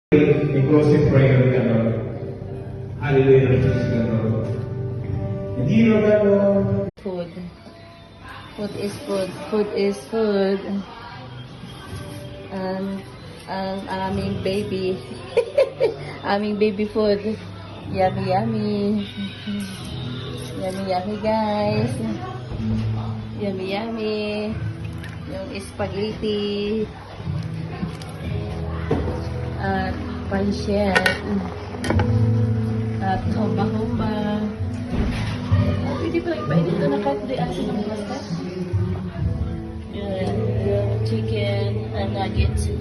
Inclusive prayer ka, Lord. Hallelujah, Jesus ka, Lord. Hindi na gano'n. Food. Food is food. Food is food. Ang aming baby. Aming baby food. Yummy, yummy. Yummy, yummy, guys. Yummy, yummy. Yung spaghetti. At pancit. At humba-humba. Pwede ba ipainit ito na kahit di asin ng pasta? Yan. Yung chicken and nuggets.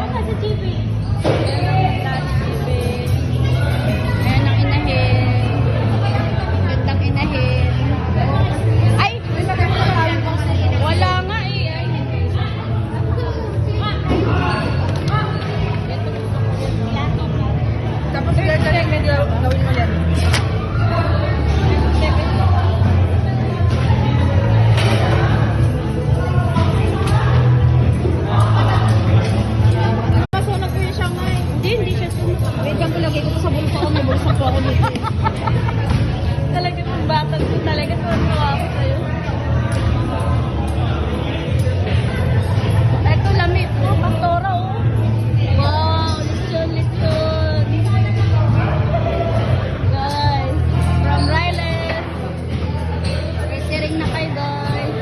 Nasa TV. Ayan ang inahin. Gandang inahin. Ay! Wala nga eh. Tapos gagawin mo yan. Masunog ko yung Shanghai. Hindi siya sumunod. Wait lang ko lagay ko sa bulsa ko. May bulsa po ako dito. Talaga kung batang ko. Talaga kung ako sa'yo. Ito lami po. Pastora oh. Wow. Lechon, lechon. Guys. From Ryland. Catering na kayo guys.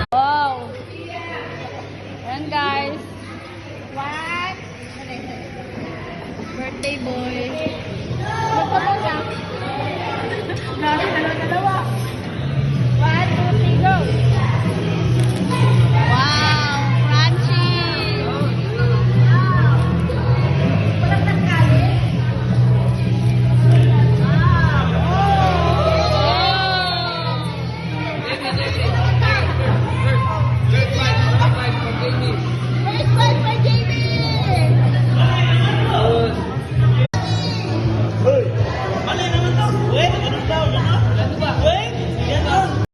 Wow! Yan guys. What? Birthday boy. Magpapala. Dalawa. 1, 2, 3, go! Wow! Crunchy! Walang tangkali? Wow!